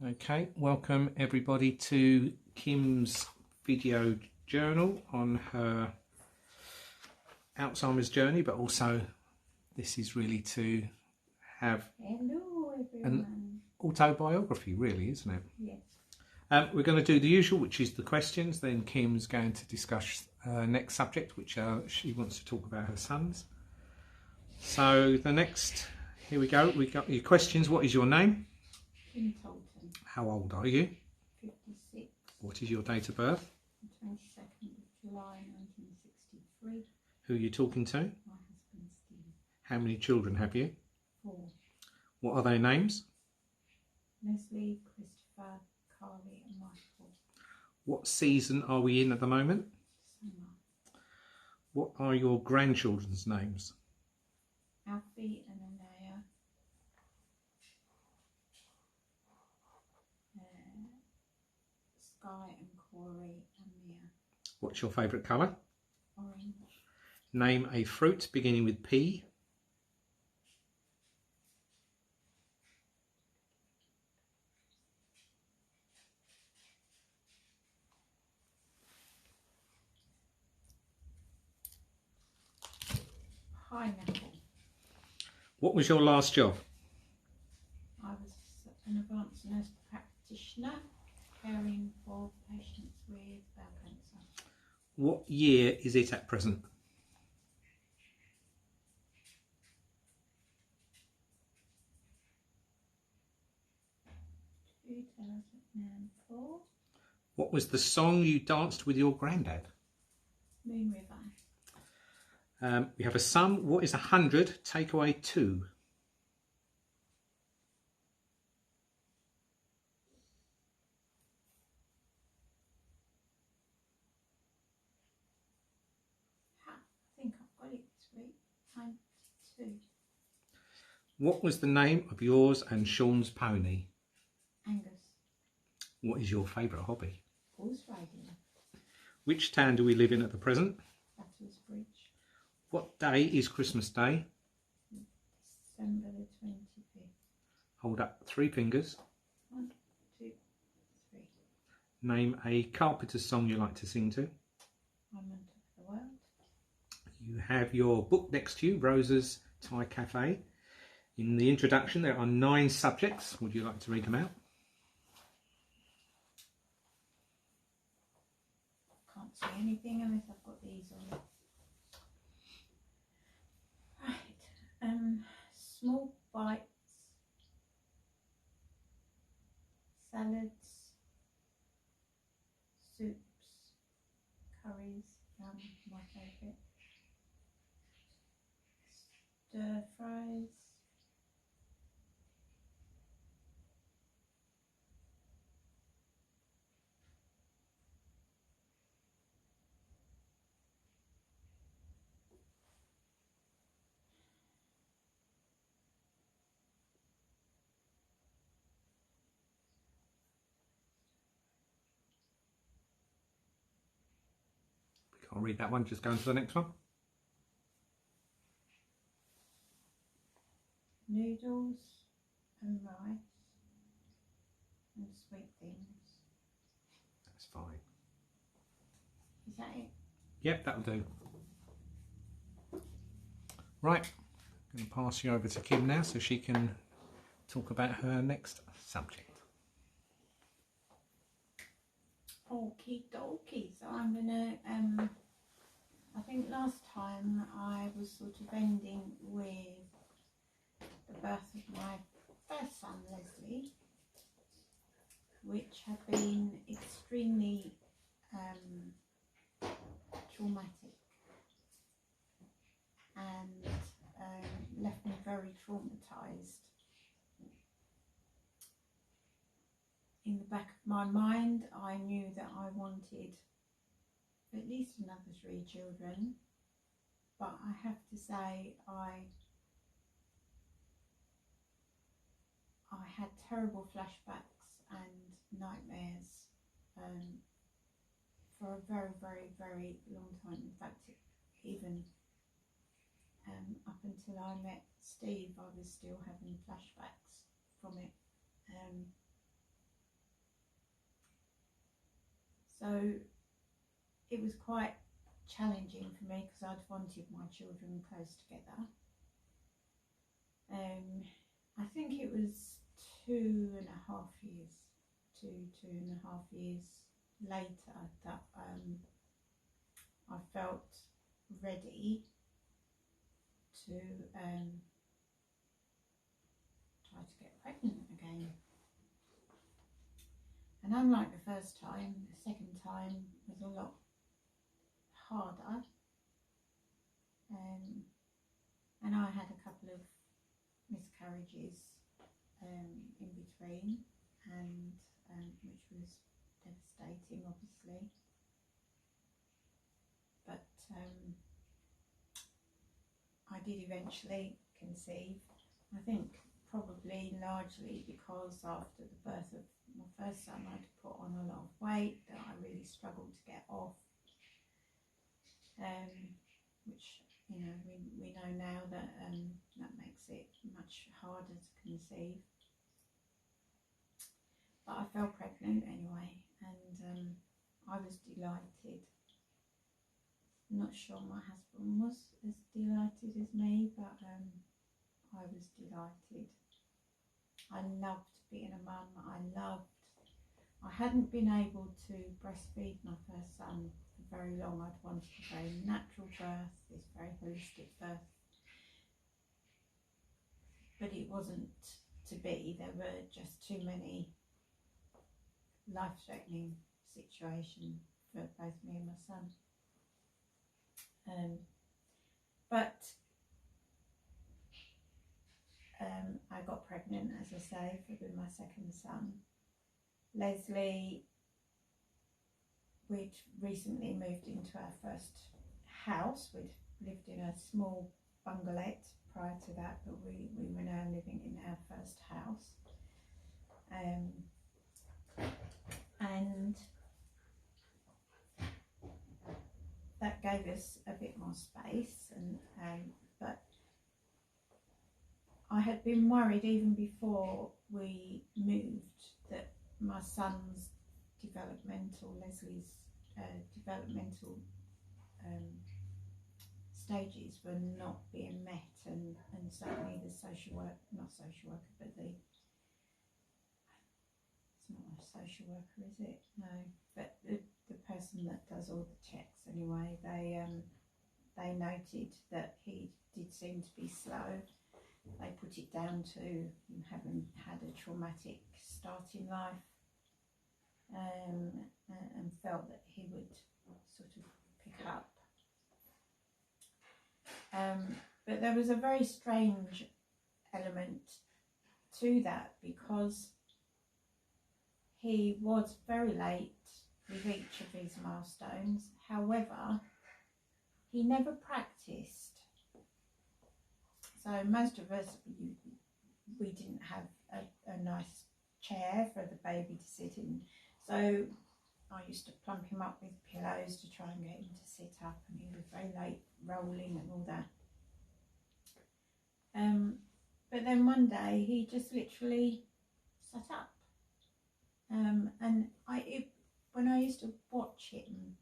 Okay, welcome everybody to Kim's video journal on her Alzheimer's journey, but also this is really to have an autobiography, really, isn't it? Yes. We're going to do the usual, which is the questions. Then Kim's going to discuss next subject, which she wants to talk about her sons. So the next, here we go. We got your questions. What is your name? Kim Tolton. How old are you? 56. What is your date of birth? 22nd of July 1963. Who are you talking to? My husband Steve. How many children have you? 4. What are their names? Leslie, Christopher, Carly and Michael. What season are we in at the moment? Summer. What are your grandchildren's names? Alfie and Anaya. Sky and Corey and Mia. What's your favourite colour? Orange. Name a fruit beginning with P. Pineapple. What was your last job? I was an advanced nurse practitioner caring for patients with bowel cancer. What year is it at present? 2004. What was the song you danced with your granddad? Moon River. We have a sum. What is 100? Take away 2. I think I've got it this week. 92. What was the name of yours and Sean's pony? Angus. What is your favourite hobby? Horse riding. Which town do we live in at the present? Battles Bridge. What day is Christmas Day? December the 25th. Hold up 3 fingers. 1, 2, 3. Name a Carpenter's song you like to sing to. I'm on top of the world. You have your book next to you, Rosa's Thai Cafe. In the introduction there are 9 subjects. Would you like to read them out? Can't see anything unless I've got these on. Right. Small bites. Salads. Soups. Curries. My favourite. Stir fries. I'll read that one, just go on to the next one. Noodles and rice and sweet things. That's fine. Is that it? Yep, that'll do. Right, I'm going to pass you over to Kim now so she can talk about her next subject. Okie dokie. So I'm gonna I think last time I was sort of ending with the birth of my first son, Leslie, which had been extremely traumatic and left me very traumatized. In the back of my mind, I knew that I wanted at least another 3 children, but I have to say I had terrible flashbacks and nightmares for a very, very, very long time. In fact, even up until I met Steve, I was still having flashbacks from it. So it was quite challenging for me because I'd wanted my children close together. I think it was 2.5 years, two and a half years later that I felt ready to try to get pregnant again. And unlike the first time, the second time was a lot harder. And I had a couple of miscarriages in between, and which was devastating, obviously. But I did eventually conceive. I think probably largely because after the birth of my first son I'd put on a lot of weight that I really struggled to get off, which, you know, we know now that that makes it much harder to conceive. But I fell pregnant anyway, and I was delighted. I'm not sure my husband was as delighted as me, but I was delighted. I loved being a mum. I hadn't been able to breastfeed my first son for very long. I'd wanted a very natural birth, this very holistic birth, but it wasn't to be. There were just too many life-threatening situations for both me and my son. But I got pregnant, as I say, with my second son. Leslie, we'd recently moved into our first house. We'd lived in a small bungalow prior to that, but we were now living in our first house. And that gave us a bit more space, but I had been worried even before we moved that my son's Leslie's developmental stages were not being met, and certainly the social worker, it's not a social worker, is it? No, but the person that does all the checks anyway, they noted that he did seem to be slow. They put it down to him having had a traumatic start in life, and felt that he would sort of pick up. But there was a very strange element to that, because he was very late with each of his milestones. However, he never practiced. So most of us, we didn't have a nice chair for the baby to sit in. So I used to plump him up with pillows to try and get him to sit up, and he was very late rolling and all that. But then one day he just literally sat up. And when I used to watch him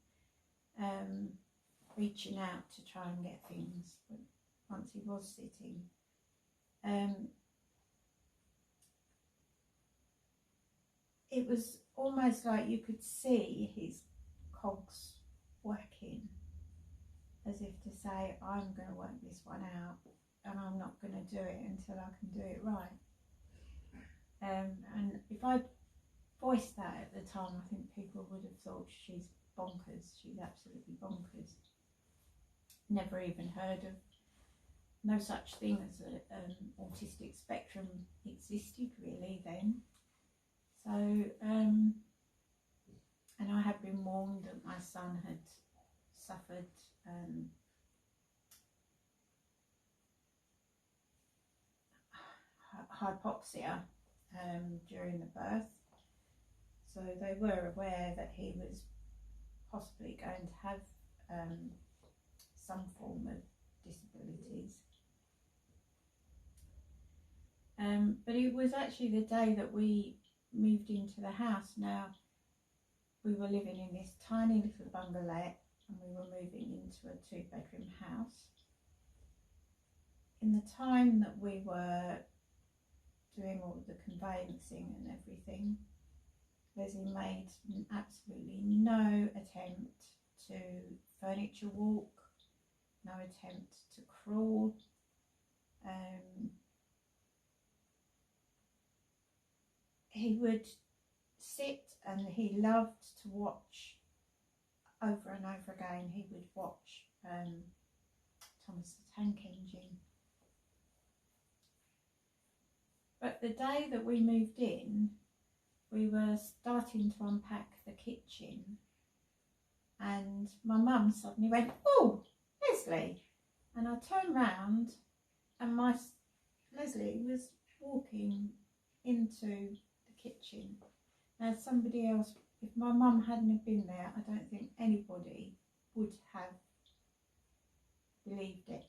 reaching out to try and get things, but once he was sitting, it was almost like you could see his cogs working, as if to say, I'm going to work this one out, and I'm not going to do it until I can do it right. And if I'd voiced that at the time, I think people would have thought she's bonkers. She's absolutely bonkers. Never even heard of, no such thing as an autistic spectrum existed really then. So, and I had been warned that my son had suffered hypoxia during the birth. So they were aware that he was possibly going to have some form of disabilities. But it was actually the day that we moved into the house. Now, we were living in this tiny little bungalow and we were moving into a 2-bedroom house. In the time that we were doing all the conveyancing and everything, Leslie made absolutely no attempt to furniture walk, no attempt to crawl. He would sit and he loved to watch over and over again. He would watch Thomas the Tank Engine. But the day that we moved in, we were starting to unpack the kitchen and my mum suddenly went, "Oh, Leslie!" And I turned round and Leslie was walking into the kitchen. Now somebody else, if my mum hadn't have been there, I don't think anybody would have believed it.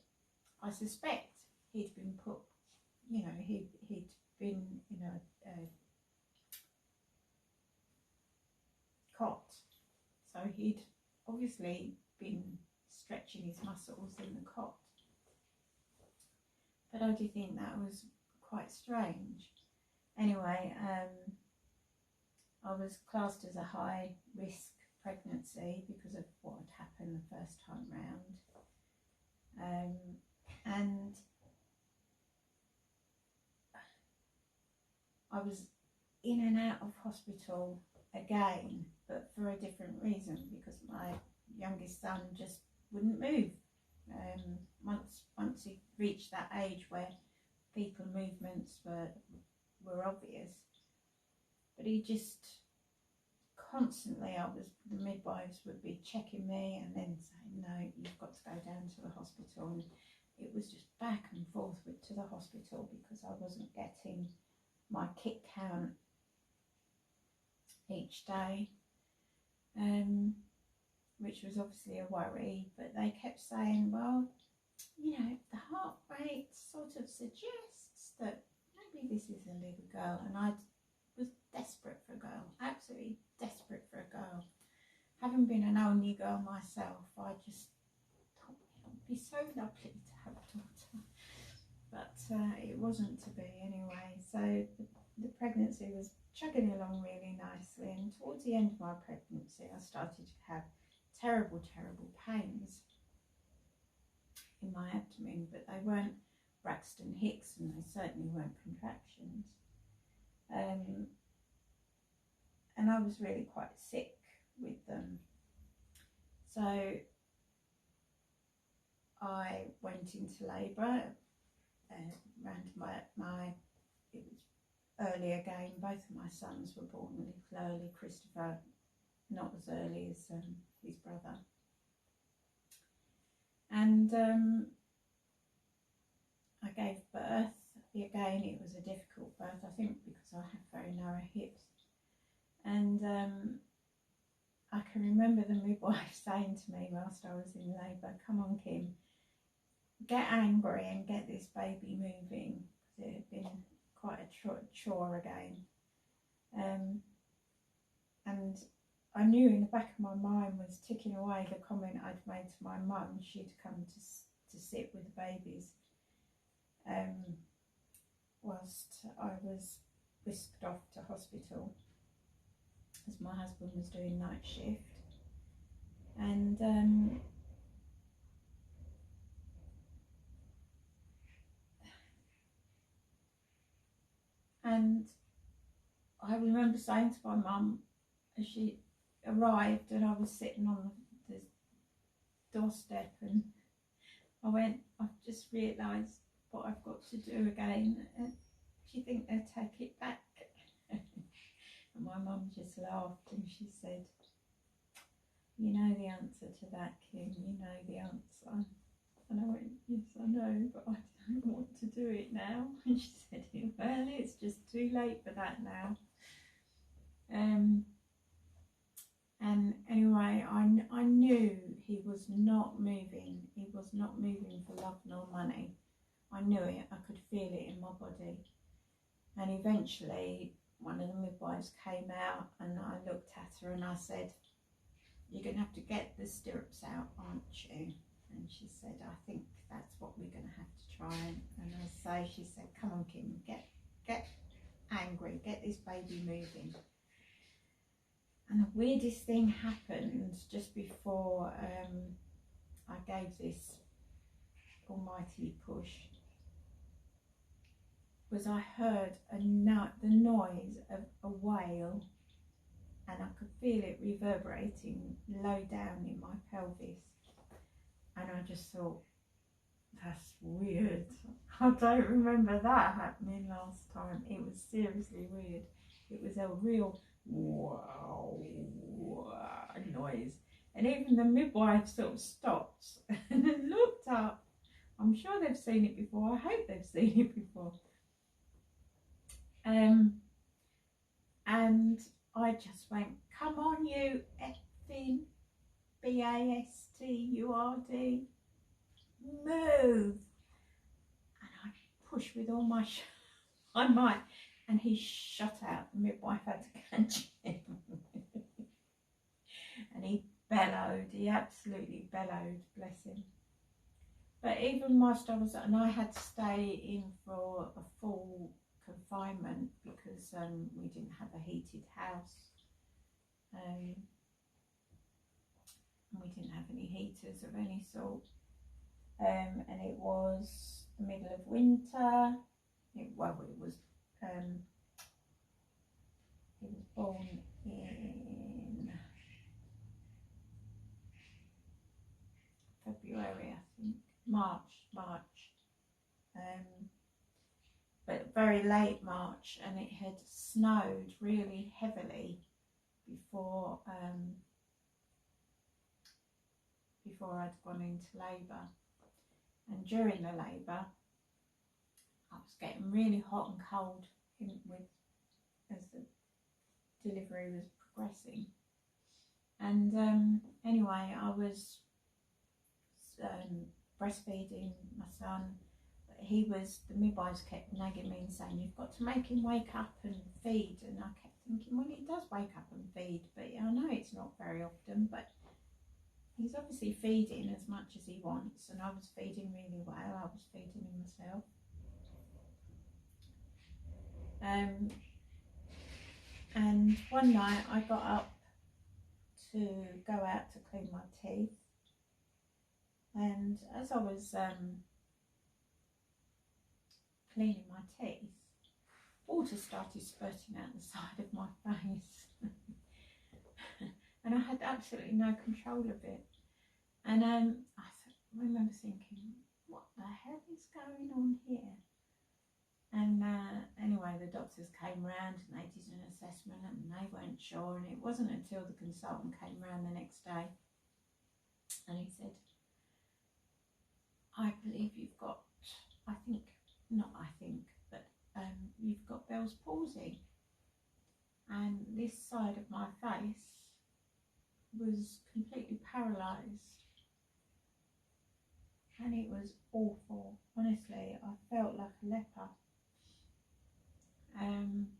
I suspect he'd been put, you know, he'd been in a cot, so he'd obviously been stretching his muscles in the cot. But I do think that was quite strange. Anyway, I was classed as a high risk pregnancy because of what had happened the first time round, and I was in and out of hospital again, but for a different reason, because my youngest son just wouldn't move. Once he reached that age where fetal movements were obvious, but he just constantly, the midwives would be checking me and then saying, "No, you've got to go down to the hospital," and it was just back and forth to the hospital because I wasn't getting my kit count each day, which was obviously a worry. But they kept saying, "Well, you know, the heart rate sort of suggests that maybe this is a little girl," and I was desperate for a girl, absolutely desperate for a girl. Having been an only girl myself, I just thought it would be so lovely to have a daughter, but it wasn't to be anyway. So the pregnancy was chugging along really nicely, and towards the end of my pregnancy I started to have terrible pains in my abdomen, but they weren't Braxton Hicks and they certainly weren't contractions, and I was really quite sick with them. So I went into labour around it was early again. Both of my sons were born a little early. Christopher not as early as his brother. And I gave birth. Again, it was a difficult birth, I think because I had very narrow hips. And I can remember the midwife saying to me whilst I was in labour, "Come on, Kim, get angry and get this baby moving," because it had been quite a chore again. And I knew in the back of my mind was ticking away the comment I'd made to my mum. She'd come to sit with the babies whilst I was whisked off to hospital, as my husband was doing night shift. And I remember saying to my mum as she arrived and I was sitting on the doorstep, and I went, "I've just realised what I've got to do again, and do you think they'll take it back?" And my mum just laughed and she said, "You know the answer to that, Kim, you know the answer." And I went, "Yes, I know, but I don't want to do it now." And she said, "Well, it's just too late for that now." And anyway, I knew he was not moving. He was not moving for love nor money. I knew it. I could feel it in my body. And eventually, one of the midwives midwives came out, and I looked at her and I said, "You're going to have to get the stirrups out, aren't you?" And she said, "I think that's what we're going to have to try." And I say, she said, "Come on, Kim, get angry, get this baby moving." And the weirdest thing happened just before I gave this almighty push, was I heard the noise of a wail, and I could feel it reverberating low down in my pelvis. And I just thought, that's weird. I don't remember that happening last time. It was seriously weird. It was a real wow noise. And even the midwife sort of stopped and looked up. I'm sure they've seen it before. I hope they've seen it before. And I just went, "Come on, you effing BASTURD, move!" And I pushed with all my might, and he shot out. The midwife had to catch him. And he bellowed, he absolutely bellowed, bless him. But even whilst I was, and I had to stay in for a full confinement because we didn't have a heated house, and we didn't have any heaters of any sort, and it was the middle of winter. He was born in February, I think, March, but very late March, and it had snowed really heavily before I'd gone into labour. And during the labour, I was getting really hot and cold as the delivery was progressing. And anyway, I was breastfeeding my son. The midwives kept nagging me and saying, "You've got to make him wake up and feed." And I kept thinking, well, he does wake up and feed, but I know it's not very often, but he's obviously feeding as much as he wants. And I was feeding really well. I was feeding him myself. And one night I got up to go out to clean my teeth, and as I was cleaning my teeth, water started spurting out the side of my face. And I had absolutely no control of it. And I remember thinking, what the hell is going on here? And anyway, the doctors came round and they did an assessment, and they weren't sure. And it wasn't until the consultant came round the next day and he said, "I believe you've got, you've got Bell's palsy." And this side of my face was completely paralysed. And it was awful. Honestly, I felt like a leper. And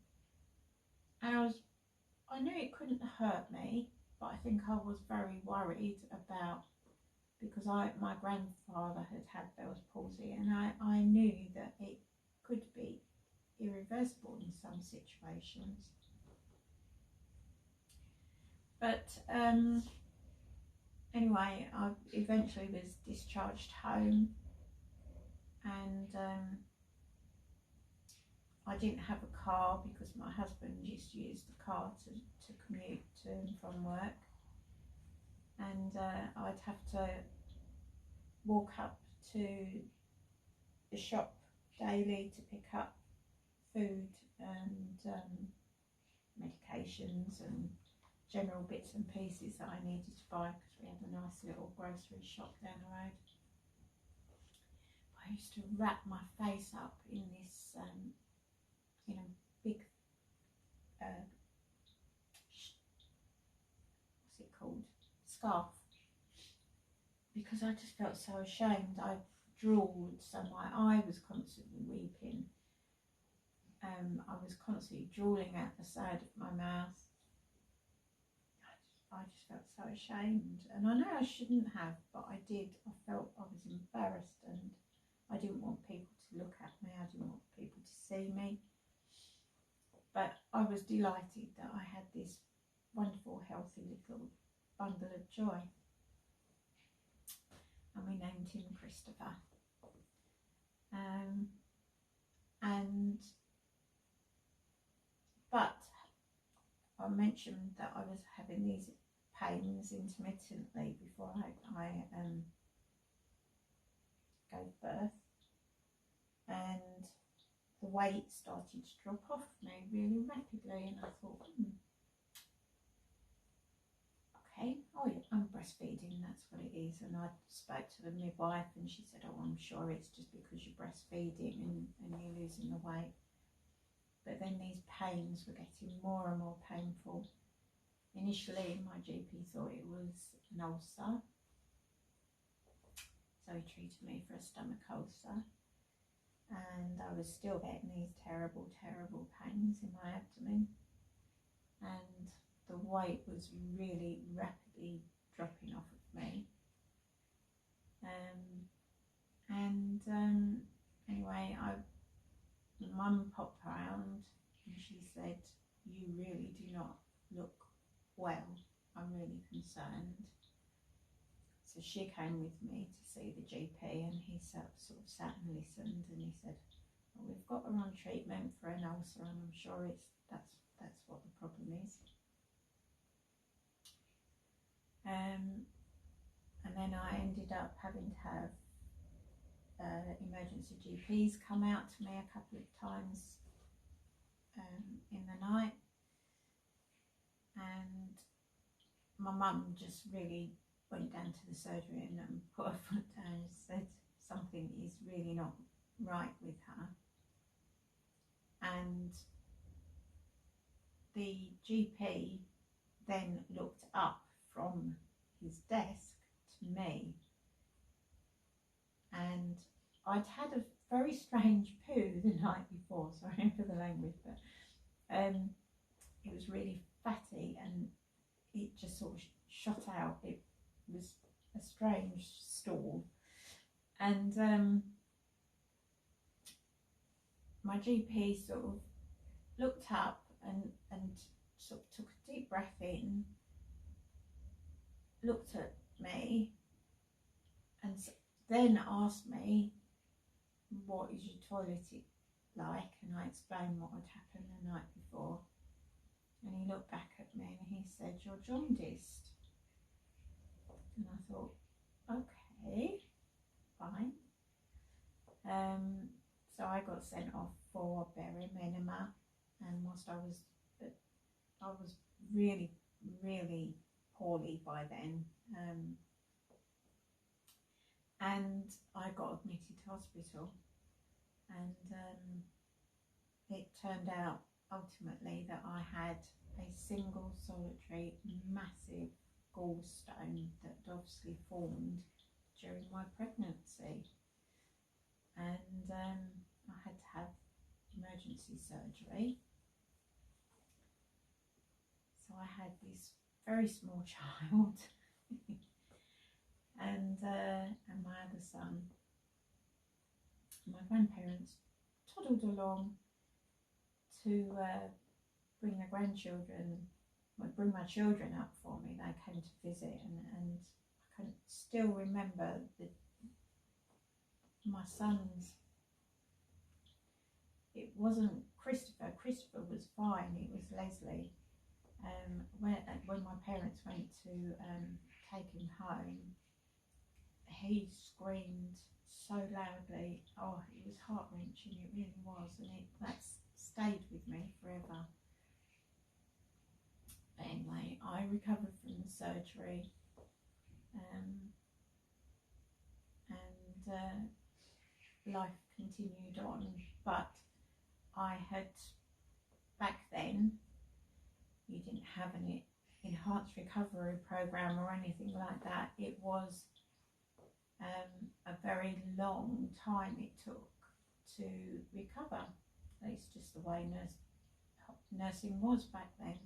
I knew it couldn't hurt me, but I think I was very worried about, because my grandfather had Bell's palsy, and I knew that it could be irreversible in some situations. But anyway, I eventually was discharged home, and I didn't have a car because my husband used to use the car to commute to and from work, and I'd have to walk up to the shop daily to pick up food and medications and general bits and pieces that I needed to buy, because we had a nice little grocery shop down the road. I used to wrap my face up in this big what's it called, scarf, because I just felt so ashamed. I drooled, so my eye was constantly weeping, I was constantly drooling out the side of my mouth. I just felt so ashamed, and I know I shouldn't have, but I did. I felt I was embarrassed, and I didn't want people to look at me. I didn't want people to see me. But I was delighted that I had this wonderful, healthy little bundle of joy. And we named him Christopher. But I mentioned that I was having these pains intermittently before I gave birth, and the weight started to drop off me really rapidly, and I thought, okay, oh yeah, I'm breastfeeding, that's what it is. And I spoke to the midwife, and she said, oh, I'm sure it's just because you're breastfeeding and you're losing the weight. But then these pains were getting more and more painful. Initially, my GP thought it was an ulcer, so he treated me for a stomach ulcer, and I was still getting these terrible, terrible pains in my abdomen, and the weight was really rapidly dropping off of me. Anyway, my mum popped round and she said, you really do not look well, I'm really concerned. So she came with me to see the GP, and he sort of sat and listened, and he said, well, we've got her on treatment for an ulcer, and I'm sure that's what the problem is. And then I ended up having to have emergency GPs come out to me a couple of times in the night, and my mum just really went down to the surgery and put her foot down and said something is really not right with her. And the GP then looked up from his desk to me, and I'd had a very strange poo the night before, sorry for the language, but it was really fatty and it just sort of shot out. It was a strange stool, and my GP sort of looked up and sort of took a deep breath in, looked at me, and then asked me, what is your toilet like? And I explained what had happened the night before, and he looked back at me and he said, you're jaundiced. And I thought, okay, fine. So I got sent off for barium enema, and whilst I was really, really poorly by then, and I got admitted to hospital, and it turned out ultimately that I had a single solitary massive gallstone that obviously formed during my pregnancy, and I had to have emergency surgery. So I had this very small child and my other son. My grandparents toddled along to bring bring my children up for me. They came to visit, and I can still remember my sons. It wasn't Christopher. Christopher was fine. It was Leslie. When my parents went to take him home, he screamed so loudly. Oh, it was heart-wrenching, it really was, and that's stayed with me forever. But anyway, I recovered from the surgery, and life continued on. But I had, back then, you didn't have an enhanced recovery program or anything like that. It was a very long time it took to recover, It's just the way nursing was back then,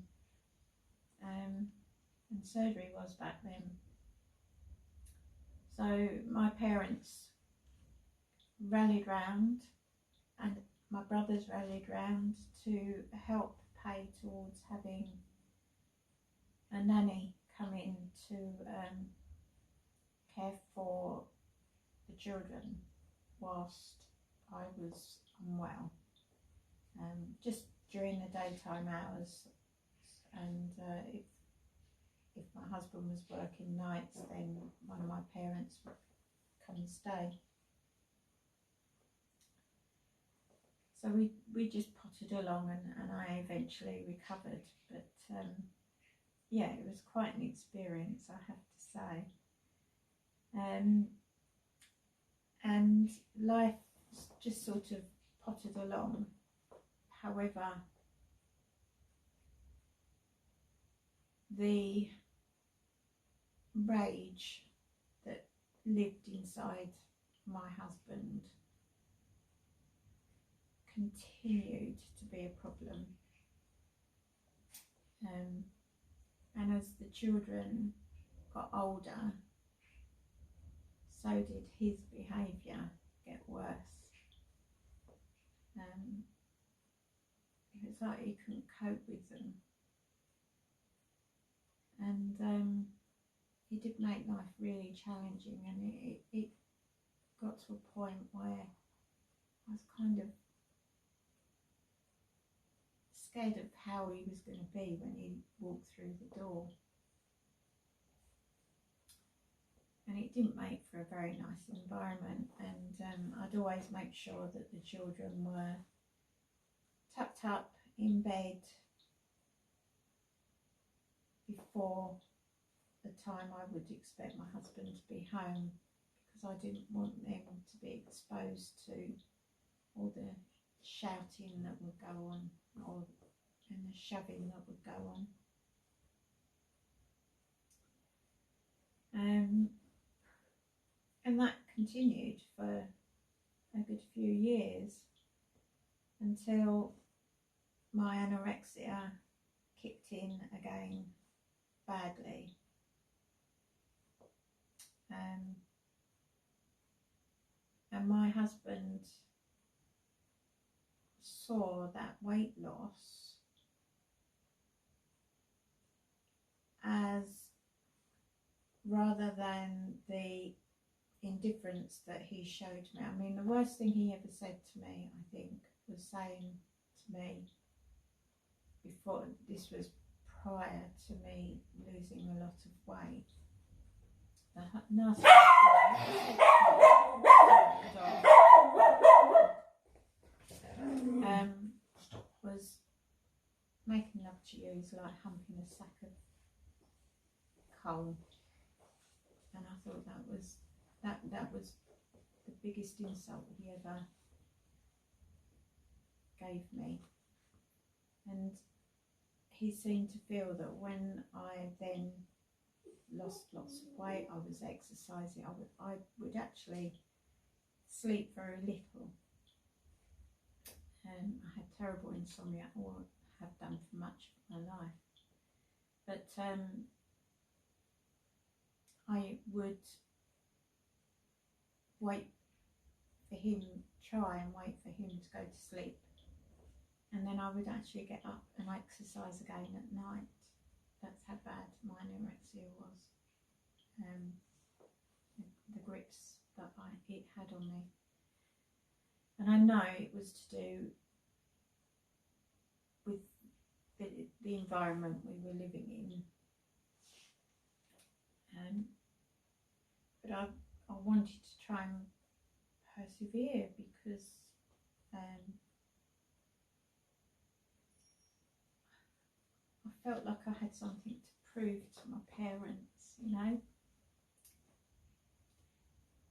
and surgery was back then. So my parents rallied round, and my brothers rallied round to help pay towards having a nanny come in to care for the children whilst I was unwell, just during the daytime hours, and if my husband was working nights, then one of my parents would come and stay. So we just potted along, and I eventually recovered, but yeah, it was quite an experience, I have to say. And life just sort of potted along. However, the rage that lived inside my husband continued to be a problem. And as the children got older, so did his behaviour get worse. It was like he couldn't cope with them, and it did make life really challenging, and it got to a point where I was kind of scared of how he was going to be when he walked through the door. And it didn't make for a very nice environment, and I'd always make sure that the children were tucked up in bed before the time I would expect my husband to be home, because I didn't want them to be exposed to all the shouting that would go on, and the shoving that would go on. And that continued for a good few years, until my anorexia kicked in again badly. And my husband saw that weight loss as, rather than the indifference that he showed me. I mean, the worst thing he ever said to me, I think, was saying to me, before, this was prior to me losing a lot of weight, the nasty was making love to you is like humping a sack of coal, and I thought that was the biggest insult he ever gave me. And he seemed to feel that when I then lost lots of weight, I was exercising, I would actually sleep very little, and I had terrible insomnia, or have done for much of my life. But I would try and wait for him to go to sleep, and then I would actually get up and exercise again at night. That's how bad my anorexia was, the grips that it had on me. And I know it was to do with the environment we were living in, but I wanted to try and persevere, because I felt like I had something to prove to my parents, you know.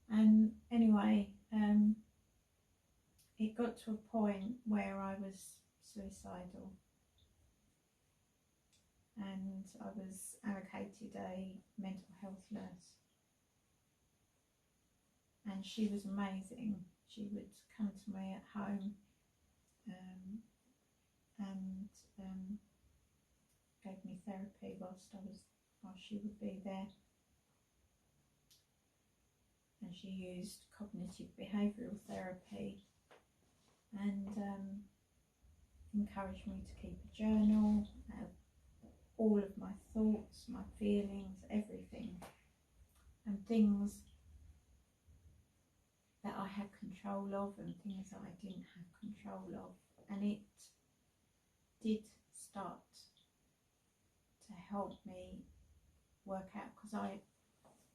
And anyway, it got to a point where I was suicidal, and I was allocated a mental health nurse, and she was amazing. She would come to me at home and gave me therapy while she would be there. And she used cognitive behavioural therapy and encouraged me to keep a journal of all of my thoughts, my feelings, everything, and things that I had control of and things that I didn't have control of. And it did start to help me work out, because I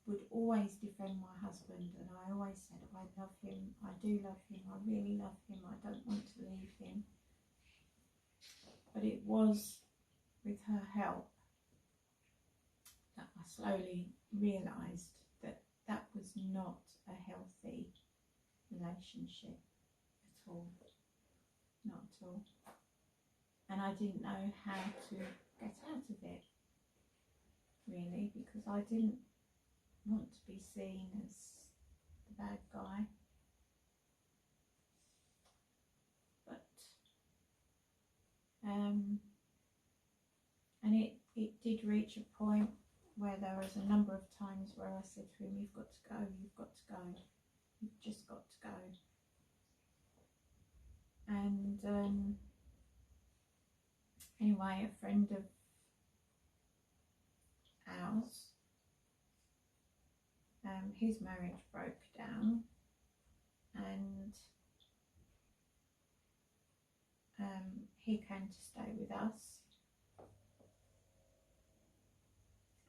would always defend my husband, and I always said, I love him, I do love him, I really love him, I don't want to leave him. But it was with her help that I slowly realised that that was not a healthy relationship at all, not at all. And I didn't know how to get out of it, really, because I didn't want to be seen as the bad guy. But and it did reach a point where there was a number of times where I said to him, you've got to go, you've got to go, you've just got to go. And anyway, a friend of ours, his marriage broke down, and he came to stay with us,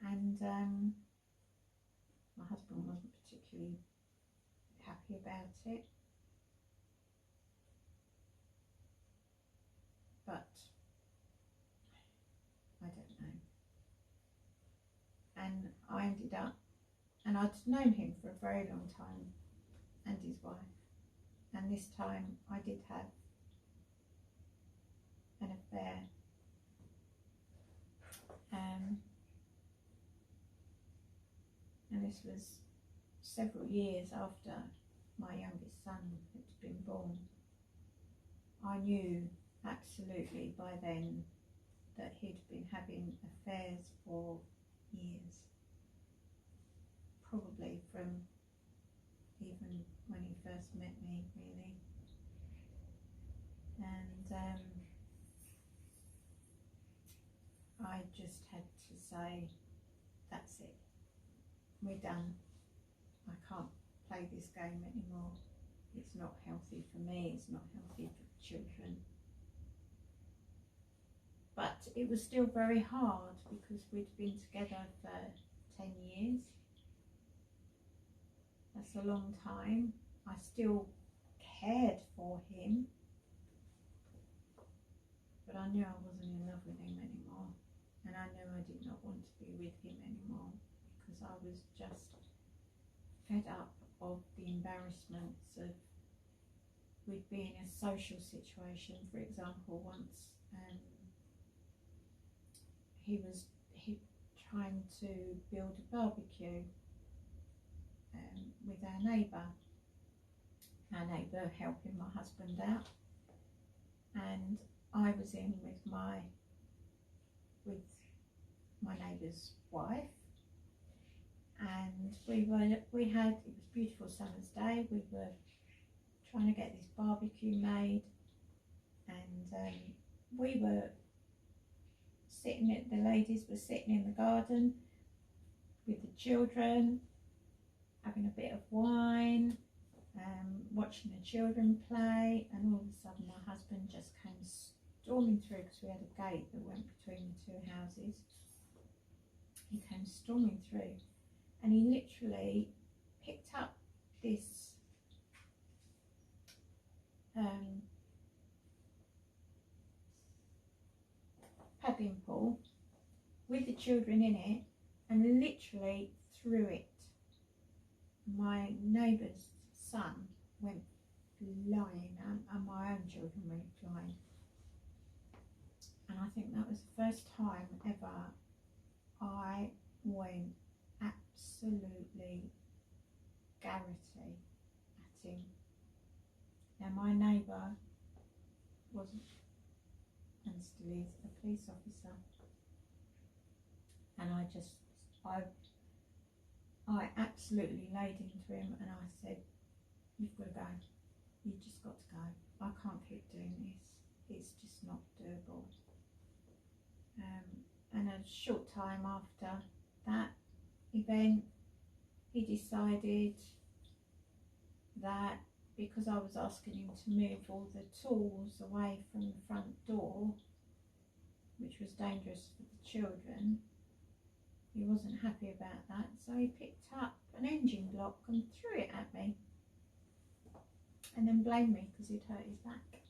and my husband wasn't particularly happy about it, but I don't know. And I ended up, and I'd known him for a very long time, and his wife, and this time I did have an affair. And this was several years after my youngest son had been born. I knew absolutely by then that he'd been having affairs for years, probably from even when he first met me, really. And I just had to say, that's it, we're done. I can't play this game anymore. It's not healthy for me, it's not healthy for the children. But it was still very hard because we'd been together for 10 years. That's a long time. I still cared for him, but I knew I wasn't in love with him anymore, and I knew I did not want to be with him anymore, because I was just fed up of the embarrassments of, we'd be in a social situation, for example, once he trying to build a barbecue with our neighbour helping my husband out, and I was in with my neighbour's wife, and we had, it was a beautiful summer's day, we were trying to get this barbecue made, and we were the ladies were sitting in the garden with the children, having a bit of wine, watching the children play, and all of a sudden my husband just came storming through, because we had a gate that went between the two houses. He came storming through, and he literally picked up this paddling pool with the children in it, and literally threw it. My neighbour's son went flying, and my own children went flying. And I think that was the first time ever I went absolutely garrety at him. Now my neighbour was and still is a police officer, and I absolutely laid into him and I said, "You've got to go. You've just got to go. I can't keep doing this. It's just not doable." And a short time after that event, he decided that because I was asking him to move all the tools away from the front door, which was dangerous for the children, he wasn't happy about that, so he picked up an engine block and threw it at me, and then blamed me because he'd hurt his back.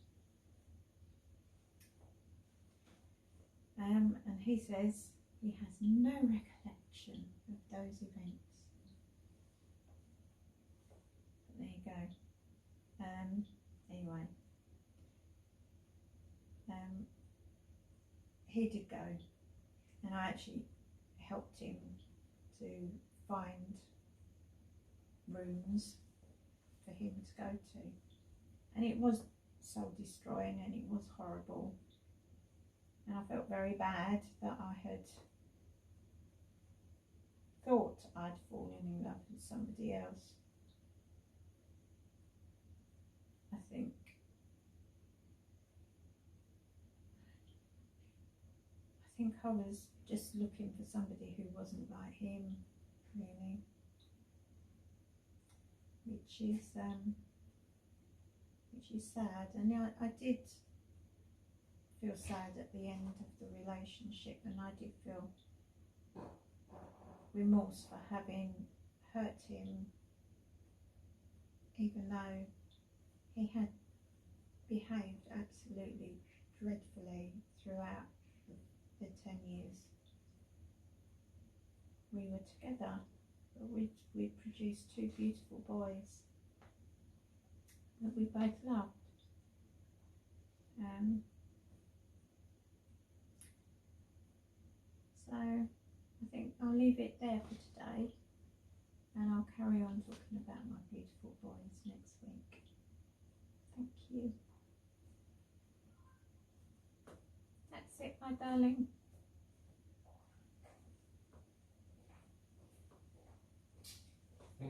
And he says he has no recollection of those events. But there you go. Anyway, he did go, and I actually helped him to find rooms for him to go to, and it was soul destroying and it was horrible, and I felt very bad that I had thought I'd fallen in love with somebody else. I think I was just looking for somebody who wasn't like him, really, which is sad. And I did feel sad at the end of the relationship, and I did feel remorse for having hurt him, even though he had behaved absolutely dreadfully throughout the 10 years we were together. But we produced two beautiful boys that we both loved. So I think I'll leave it there for today, and I'll carry on talking about my beautiful boys next week. Thank you. That's it, my darling.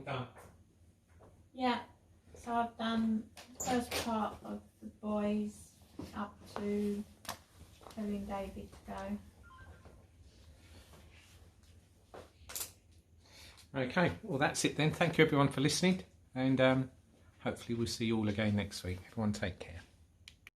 Done. Yeah, so I've done the first part of the boys up to telling David to go. Okay, well that's it then. Thank you everyone for listening, and hopefully we'll see you all again next week. Everyone take care.